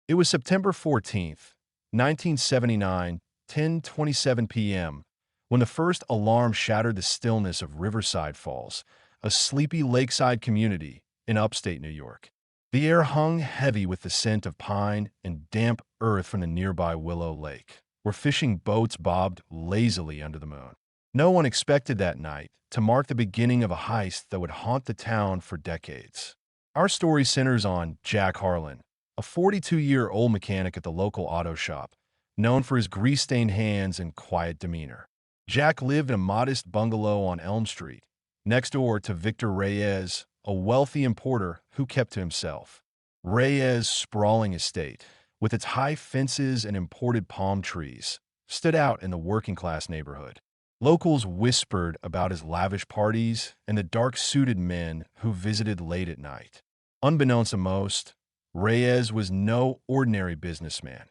It was September 14th, 1979, 10:27 p.m., when the first alarm shattered the stillness of Riverside Falls, a sleepy lakeside community in upstate New York. The air hung heavy with the scent of pine and damp earth from the nearby Willow Lake, where fishing boats bobbed lazily under the moon. No one expected that night to mark the beginning of a heist that would haunt the town for decades. Our story centers on Jack Harlan, a 42-year-old mechanic at the local auto shop, known for his grease-stained hands and quiet demeanor. Jack lived in a modest bungalow on Elm Street, next door to Victor Reyes, a wealthy importer who kept to himself. Reyes' sprawling estate, with its high fences and imported palm trees, stood out in the working-class neighborhood. Locals whispered about his lavish parties and the dark-suited men who visited late at night. Unbeknownst to most, Reyes was no ordinary businessman.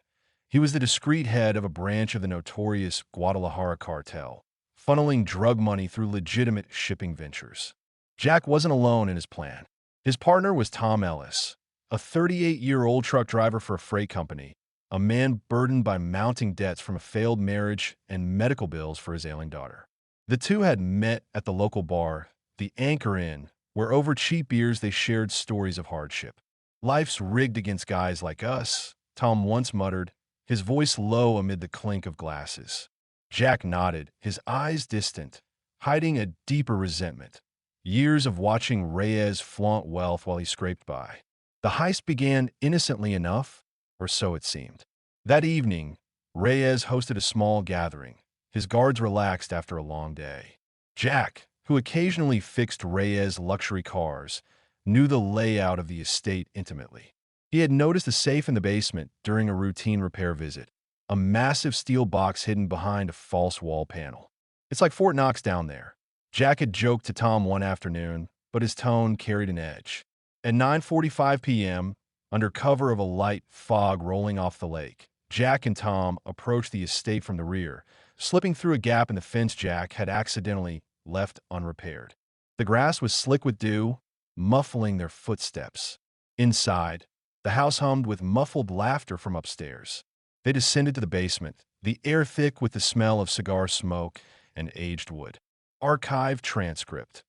He was the discreet head of a branch of the notorious Guadalajara cartel, funneling drug money through legitimate shipping ventures. Jack wasn't alone in his plan. His partner was Tom Ellis, a 38-year-old truck driver for a freight company, a man burdened by mounting debts from a failed marriage and medical bills for his ailing daughter. The two had met at the local bar, the Anchor Inn, where over cheap beers they shared stories of hardship. "Life's rigged against guys like us," Tom once muttered, his voice low amid the clink of glasses. Jack nodded, his eyes distant, hiding a deeper resentment. Years of watching Reyes flaunt wealth while he scraped by. The heist began innocently enough, or so it seemed. That evening, Reyes hosted a small gathering, his guards relaxed after a long day. Jack, who occasionally fixed Reyes' luxury cars, knew the layout of the estate intimately. He had noticed a safe in the basement during a routine repair visit, a massive steel box hidden behind a false wall panel. "It's like Fort Knox down there," Jack had joked to Tom one afternoon, but his tone carried an edge. At 9:45 p.m., under cover of a light fog rolling off the lake, Jack and Tom approached the estate from the rear, slipping through a gap in the fence Jack had accidentally left unrepaired. The grass was slick with dew, muffling their footsteps. Inside, the house hummed with muffled laughter from upstairs. They descended to the basement, the air thick with the smell of cigar smoke and aged wood. Archived transcript.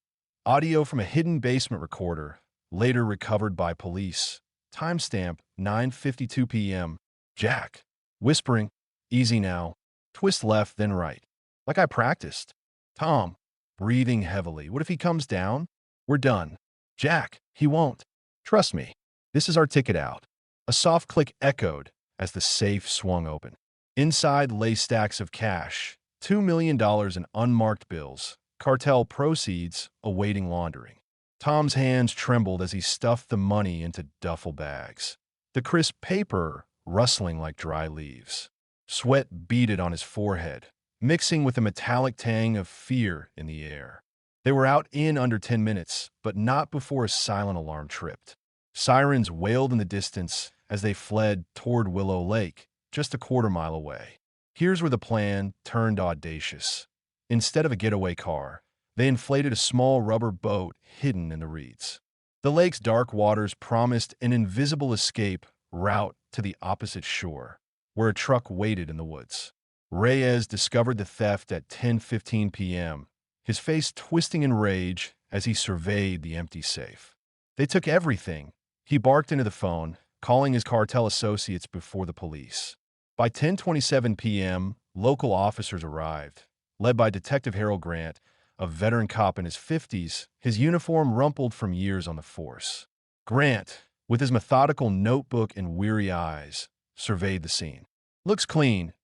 Audio from a hidden basement recorder, later recovered by police. Timestamp 9:52 p.m. Jack, whispering, "Easy now. Twist left, then right. Like I practiced." Tom, breathing heavily. "What if he comes down? We're done." "Jack, he won't. Trust me. This is our ticket out." A soft click echoed as the safe swung open. Inside lay stacks of cash, $2 million in unmarked bills, cartel proceeds awaiting laundering. Tom's hands trembled as he stuffed the money into duffel bags, the crisp paper rustling like dry leaves. Sweat beaded on his forehead, mixing with the metallic tang of fear in the air. They were out in under 10 minutes, but not before a silent alarm tripped. Sirens wailed in the distance as they fled toward Willow Lake, just a quarter-mile away. Here's where the plan turned audacious. Instead of a getaway car, they inflated a small rubber boat hidden in the reeds. The lake's dark waters promised an invisible escape route to the opposite shore, where a truck waited in the woods. Reyes discovered the theft at 10:15 p.m., his face twisting in rage as he surveyed the empty safe. "They took everything," he barked into the phone, calling his cartel associates before the police. By 10:27 p.m., local officers arrived, led by Detective Harold Grant, a veteran cop in his 50s, his uniform rumpled from years on the force. Grant, with his methodical notebook and weary eyes, surveyed the scene. "Looks clean.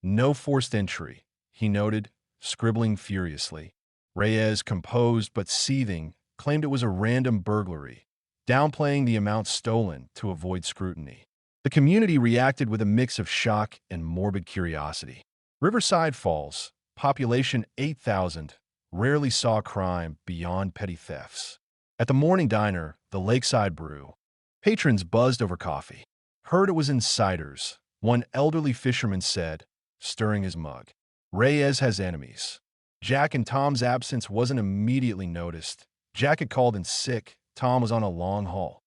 No forced entry," he noted, scribbling furiously. Reyes, composed but seething, claimed it was a random burglary, downplaying the amount stolen to avoid scrutiny. The community reacted with a mix of shock and morbid curiosity. Riverside Falls, population 8,000, rarely saw crime beyond petty thefts. At the morning diner, the Lakeside Brew, patrons buzzed over coffee. "Heard it was insiders," one elderly fisherman said, stirring his mug. "Reyes has enemies." Jack and Tom's absence wasn't immediately noticed. Jack had called in sick, Tom was on a long haul.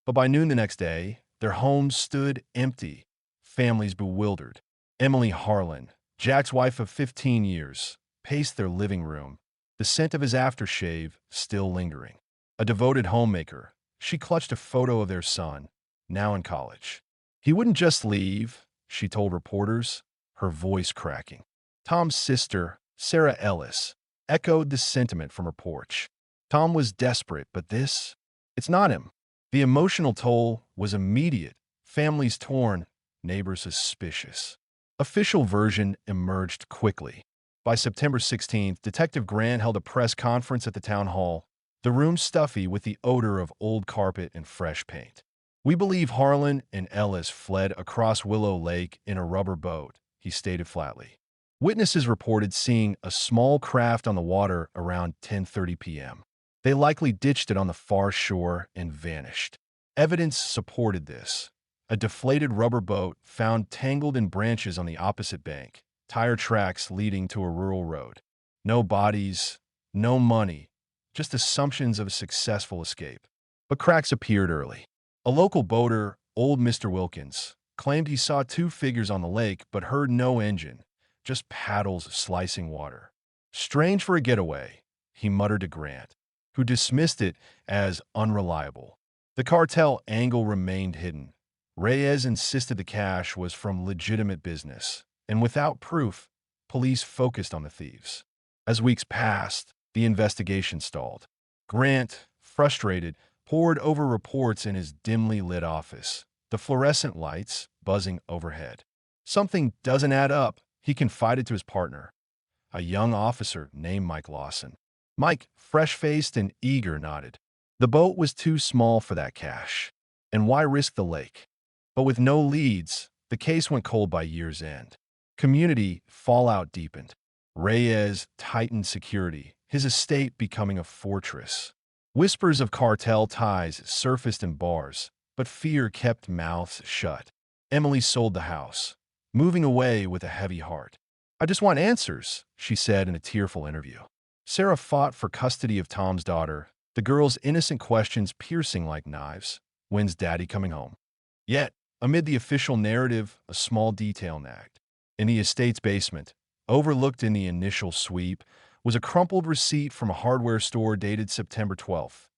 But by noon the next day, Their homes stood empty, families bewildered. Emily Harlan, Jack's wife of 15 years, paced their living room, the scent of his aftershave still lingering. A devoted homemaker, she clutched a photo of their son, now in college. He wouldn't just leave, she told reporters, her voice cracking. Tom's sister, Sarah Ellis, echoed the sentiment from her porch. Tom was desperate, but this? It's not him. The emotional toll was immediate. Families torn, neighbors suspicious. Official version emerged quickly. By September 16th, Detective Grant held a press conference at the town hall, the room stuffy with the odor of old carpet and fresh paint. "We believe Harlan and Ellis fled across Willow Lake in a rubber boat," he stated flatly. Witnesses reported seeing a small craft on the water around 10:30 p.m. They likely ditched it on the far shore and vanished. Evidence supported this. A deflated rubber boat found tangled in branches on the opposite bank, tire tracks leading to a rural road. No bodies, no money, just assumptions of a successful escape. But cracks appeared early. A local boater, old Mr. Wilkins, claimed he saw two figures on the lake but heard no engine, just paddles slicing water. "Strange for a getaway," he muttered to Grant, who dismissed it as unreliable. The cartel angle remained hidden. Reyes insisted the cash was from legitimate business, and without proof, police focused on the thieves. As weeks passed, the investigation stalled. Grant, frustrated, pored over reports in his dimly lit office, the fluorescent lights buzzing overhead. "Something doesn't add up," he confided to his partner, a young officer named Mike Lawson. Mike, fresh-faced and eager, nodded. The boat was too small for that cash. And why risk the lake? But with no leads, the case went cold by year's end. Community fallout deepened. Reyes tightened security, his estate becoming a fortress. Whispers of cartel ties surfaced in bars, but fear kept mouths shut. Emily sold the house, moving away with a heavy heart. "I just want answers," she said in a tearful interview. Sarah fought for custody of Tom's daughter, the girl's innocent questions piercing like knives. "When's Daddy coming home?" Yet, amid the official narrative, a small detail nagged. In the estate's basement, overlooked in the initial sweep, was a crumpled receipt from a hardware store dated September 12th,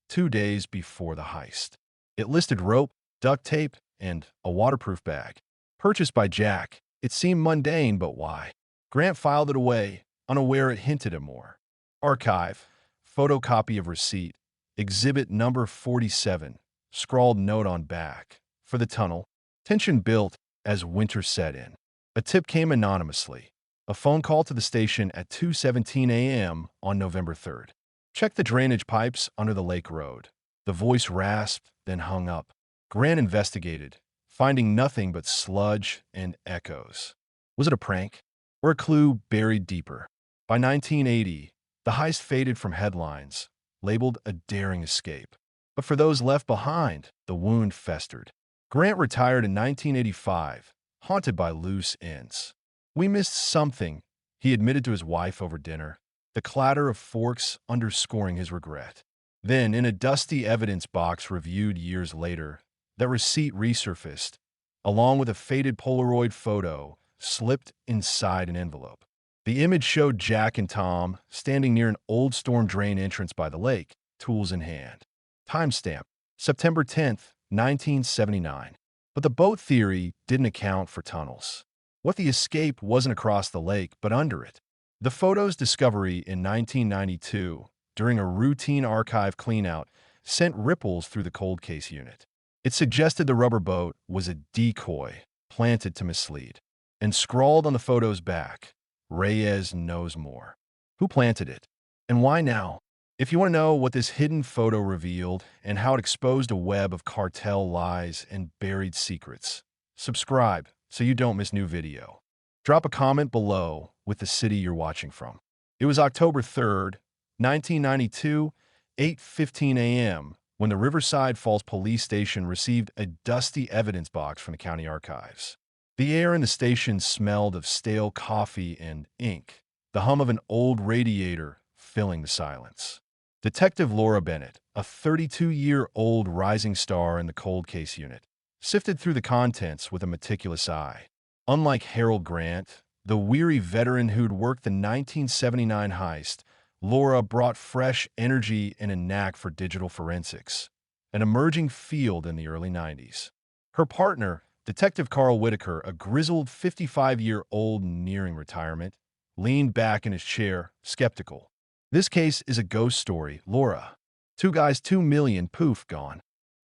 2 days before the heist. It listed rope, duct tape, and a waterproof bag. Purchased by Jack, it seemed mundane, but why? Grant filed it away, unaware it hinted at more. Archive, photocopy of receipt, exhibit number 47, scrawled note on back. For the tunnel, tension built as winter set in. A tip came anonymously. A phone call to the station at 2:17 a.m. on November 3rd. "Check the drainage pipes under the lake road." The voice rasped, then hung up. Grant investigated, finding nothing but sludge and echoes. Was it a prank? Or a clue buried deeper? By 1980, the heist faded from headlines, labeled a daring escape. But for those left behind, the wound festered. Grant retired in 1985, haunted by loose ends. "We missed something," he admitted to his wife over dinner, the clatter of forks underscoring his regret. Then, in a dusty evidence box reviewed years later, that receipt resurfaced, along with a faded Polaroid photo slipped inside an envelope. The image showed Jack and Tom standing near an old storm drain entrance by the lake, tools in hand. Timestamp, September 10th, 1979. But the boat theory didn't account for tunnels. What the escape wasn't across the lake, but under it. The photo's discovery in 1992, during a routine archive cleanout, sent ripples through the cold case unit. It suggested the rubber boat was a decoy planted to mislead. And scrawled on the photo's back, "Reyes knows more." Who planted it? And why now? If you want to know what this hidden photo revealed and how it exposed a web of cartel lies and buried secrets, subscribe so you don't miss new video. Drop a comment below with the city you're watching from. It was October 3rd, 1992, 8:15 a.m., when the Riverside Falls Police Station received a dusty evidence box from the county archives. The air in the station smelled of stale coffee and ink, the hum of an old radiator filling the silence. Detective Laura Bennett, a 32-year-old rising star in the cold case unit, sifted through the contents with a meticulous eye. Unlike Harold Grant, the weary veteran who'd worked the 1979 heist, Laura brought fresh energy and a knack for digital forensics, an emerging field in the early 90s. Her partner, Detective Carl Whitaker, a grizzled 55-year-old nearing retirement, leaned back in his chair, skeptical. This case is a ghost story, Laura. Two guys, 2 million, poof, gone.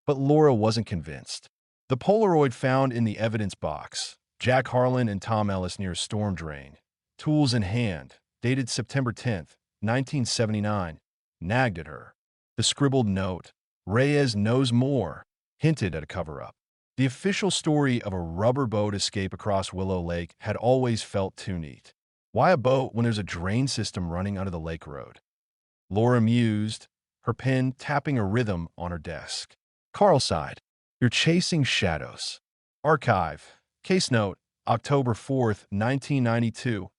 But Laura wasn't convinced. The Polaroid found in the evidence box, Jack Harlan and Tom Ellis near a storm drain, tools in hand, dated September 10th, 1979, nagged at her. The scribbled note, "Reyes knows more," hinted at a cover-up. The official story of a rubber boat escape across Willow Lake had always felt too neat. Why a boat when there's a drain system running under the lake road? Laura mused, her pen tapping a rhythm on her desk. Carl sighed. "You're chasing shadows." Archive. Case note, October 4th, 1992.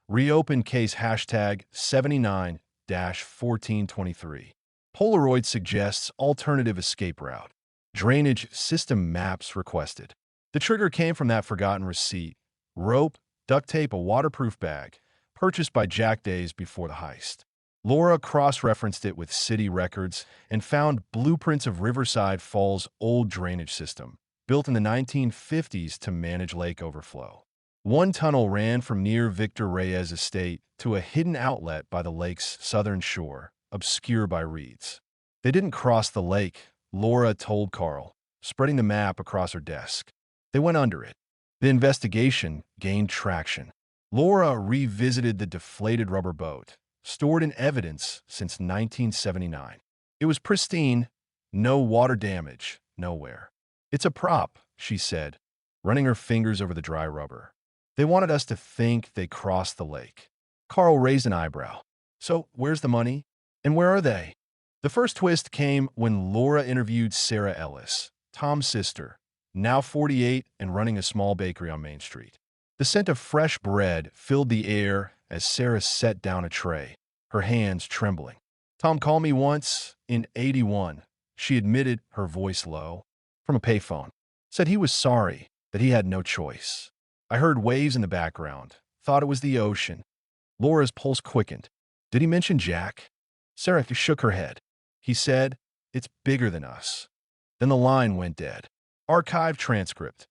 Reopen case hashtag 79-1423. Polaroid suggests alternative escape route. Drainage system maps requested. The trigger came from that forgotten receipt. Rope, duct tape, a waterproof bag, purchased by Jack days before the heist. Laura cross-referenced it with city records and found blueprints of Riverside Falls' old drainage system, built in the 1950s to manage lake overflow. One tunnel ran from near Victor Reyes' estate to a hidden outlet by the lake's southern shore, obscure by reeds. They didn't cross the lake, Laura told Carl, spreading the map across her desk. They went under it. The investigation gained traction. Laura revisited the deflated rubber boat, stored in evidence since 1979. It was pristine, no water damage, nowhere. "It's a prop," she said, running her fingers over the dry rubber. "They wanted us to think they crossed the lake." Carl raised an eyebrow. "So, where's the money? And where are they?" The first twist came when Laura interviewed Sarah Ellis, Tom's sister, now 48 and running a small bakery on Main Street. The scent of fresh bread filled the air as Sarah set down a tray, her hands trembling. "Tom called me once, in '81, she admitted, her voice low, from a payphone. Said he was sorry, that he had no choice. I heard waves in the background, thought it was the ocean." Laura's pulse quickened. "Did he mention Jack?" Sarah shook her head. "He said, 'It's bigger than us.'" Then the line went dead. Archive transcript.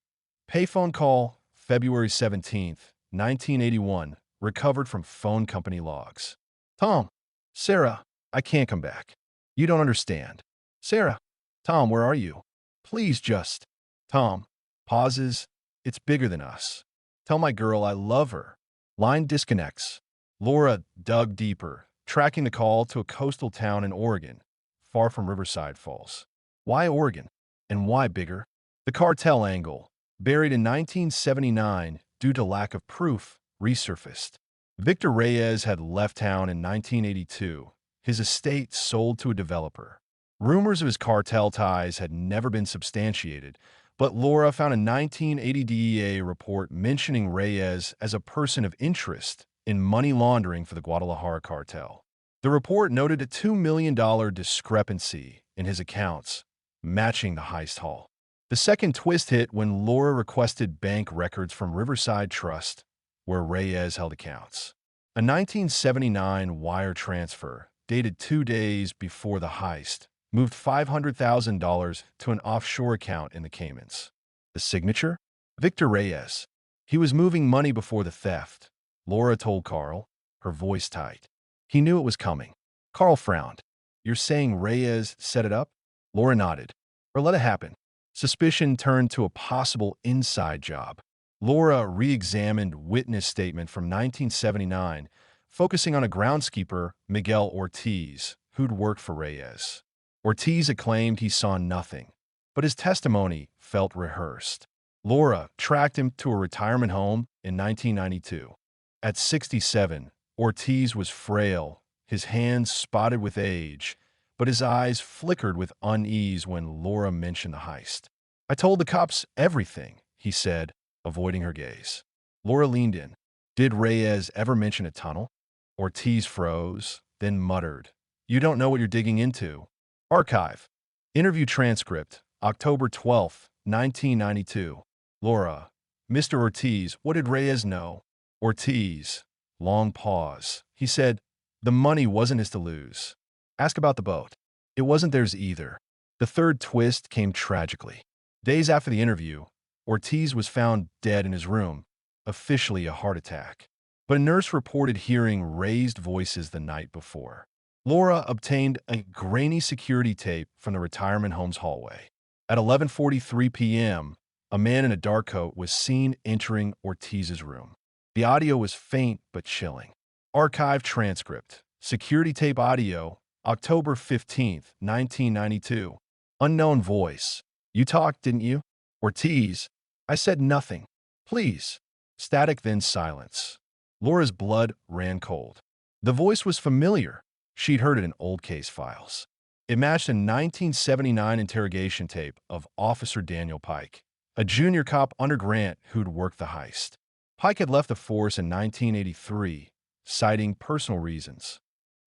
Payphone call, February 17th, 1981, recovered from phone company logs. "Tom, Sarah, I can't come back. You don't understand." "Sarah, Tom, where are you? Please just." Tom, pauses. "It's bigger than us. Tell my girl I love her." Line disconnects. Laura dug deeper, tracking the call to a coastal town in Oregon, far from Riverside Falls. Why Oregon? And why bigger? The cartel angle, buried in 1979 due to lack of proof, resurfaced. Victor Reyes had left town in 1982, his estate sold to a developer. Rumors of his cartel ties had never been substantiated, but Laura found a 1980 DEA report mentioning Reyes as a person of interest in money laundering for the Guadalajara cartel. The report noted a $2 million discrepancy in his accounts, matching the heist haul. The second twist hit when Laura requested bank records from Riverside Trust, where Reyes held accounts. A 1979 wire transfer, dated 2 days before the heist, moved $500,000 to an offshore account in the Caymans. The signature? Victor Reyes. He was moving money before the theft, Laura told Carl, her voice tight. He knew it was coming. Carl frowned. "You're saying Reyes set it up?" Laura nodded. "Or let it happen." Suspicion turned to a possible inside job. Laura re-examined witness statement from 1979, focusing on a groundskeeper, Miguel Ortiz, who'd worked for Reyes. Ortiz had claimed he saw nothing, but his testimony felt rehearsed. Laura tracked him to a retirement home in 1992. At 67, Ortiz was frail, his hands spotted with age, but his eyes flickered with unease when Laura mentioned the heist. "I told the cops everything," he said, avoiding her gaze. Laura leaned in. "Did Reyes ever mention a tunnel?" Ortiz froze, then muttered, "You don't know what you're digging into." Archive. Interview transcript, October 12, 1992. Laura. Mr. Ortiz, what did Reyes know? Ortiz. Long pause. He said, the money wasn't his to lose. Ask about the boat. It wasn't theirs either. The third twist came tragically. Days after the interview, Ortiz was found dead in his room, officially a heart attack. But a nurse reported hearing raised voices the night before. Laura obtained a grainy security tape from the retirement home's hallway. At 11:43 p.m., a man in a dark coat was seen entering Ortiz's room. The audio was faint but chilling. Archive transcript. Security tape audio, October 15, 1992. Unknown voice. You talked, didn't you? Ortiz. I said nothing. Please. Static, then silence. Laura's blood ran cold. The voice was familiar. She'd heard it in old case files. It matched a 1979 interrogation tape of Officer Daniel Pike, a junior cop under Grant who'd worked the heist. Pike had left the force in 1983, citing personal reasons.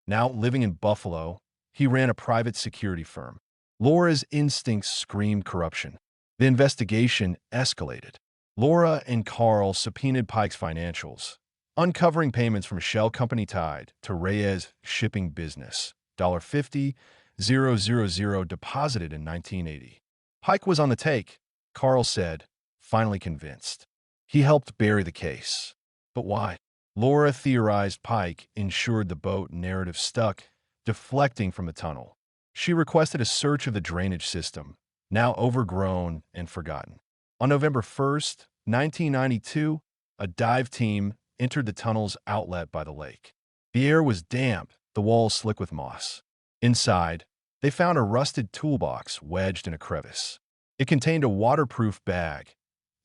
Now, living in Buffalo, he ran a private security firm. Laura's instincts screamed corruption. The investigation escalated. Laura and Carl subpoenaed Pike's financials, uncovering payments from a shell company tied to Reyes' shipping business, $50,000 deposited in 1980. Pike was on the take, Carl said, finally convinced. He helped bury the case. But why? Laura theorized Pike ensured the boat narrative stuck, deflecting from the tunnel. She requested a search of the drainage system, now overgrown and forgotten. On November 1st, 1992, a dive team entered the tunnel's outlet by the lake. The air was damp, the walls slick with moss. Inside, they found a rusted toolbox wedged in a crevice. It contained a waterproof bag,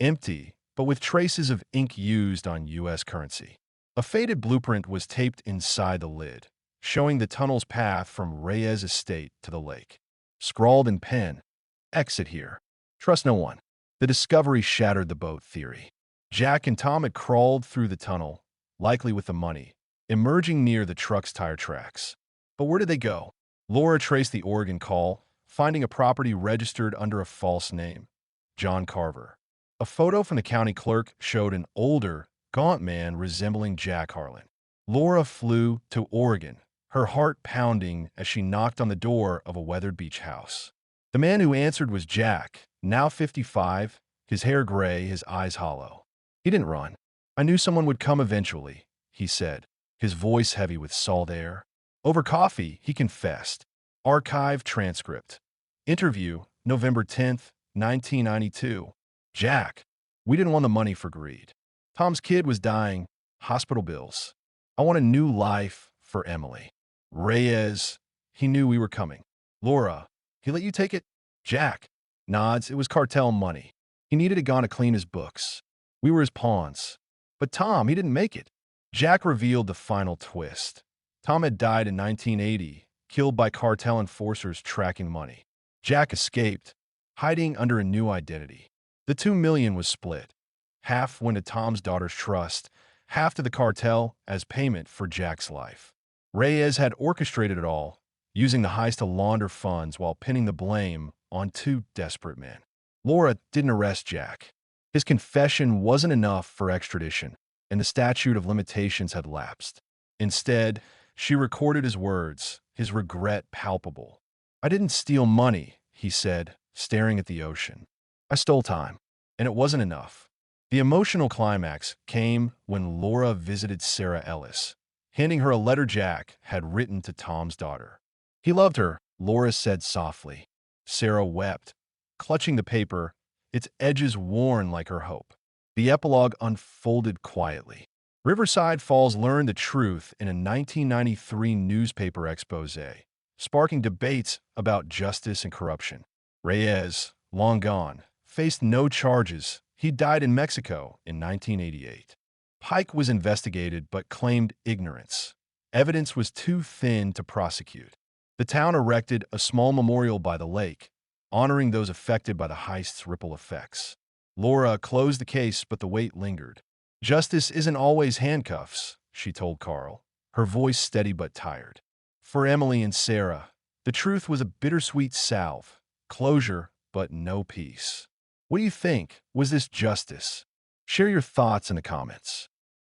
empty, but with traces of ink used on U.S. currency. A faded blueprint was taped inside the lid, showing the tunnel's path from Reyes' estate to the lake. Scrawled in pen, exit here. Trust no one. The discovery shattered the boat theory. Jack and Tom had crawled through the tunnel, likely with the money, emerging near the truck's tire tracks. But where did they go? Laura traced the Oregon call, finding a property registered under a false name, John Carver. A photo from the county clerk showed an older, gaunt man resembling Jack Harlan. Laura flew to Oregon, her heart pounding as she knocked on the door of a weathered beach house. The man who answered was Jack, now 55, his hair gray, his eyes hollow. He didn't run. I knew someone would come eventually, he said, his voice heavy with salt air. Over coffee, he confessed. Archive transcript. Interview, November 10th, 1992. Jack, we didn't want the money for greed. Tom's kid was dying, hospital bills. I want a new life for Emily. Reyes, he knew we were coming. Laura, he let you take it? Jack, nods, it was cartel money. He needed it gone to clean his books. We were his pawns. But Tom, he didn't make it. Jack revealed the final twist. Tom had died in 1980, killed by cartel enforcers tracking money. Jack escaped, hiding under a new identity. The $2 million was split. Half went to Tom's daughter's trust, half to the cartel as payment for Jack's life. Reyes had orchestrated it all, using the heist to launder funds while pinning the blame on two desperate men. Laura didn't arrest Jack. His confession wasn't enough for extradition, and the statute of limitations had lapsed. Instead, she recorded his words, his regret palpable. I didn't steal money, he said, staring at the ocean. I stole time, and it wasn't enough. The emotional climax came when Laura visited Sarah Ellis, handing her a letter Jack had written to Tom's daughter. He loved her, Laura said softly. Sarah wept, clutching the paper, its edges worn like her hope. The epilogue unfolded quietly. Riverside Falls learned the truth in a 1993 newspaper expose, sparking debates about justice and corruption. Reyes, long gone, faced no charges. He died in Mexico in 1988. Pike was investigated but claimed ignorance. Evidence was too thin to prosecute. The town erected a small memorial by the lake, honoring those affected by the heist's ripple effects. Laura closed the case, but the weight lingered. Justice isn't always handcuffs, she told Carl, her voice steady but tired. For Emily and Sarah, the truth was a bittersweet salve, closure but no peace. What do you think? Was this justice? Share your thoughts in the comments.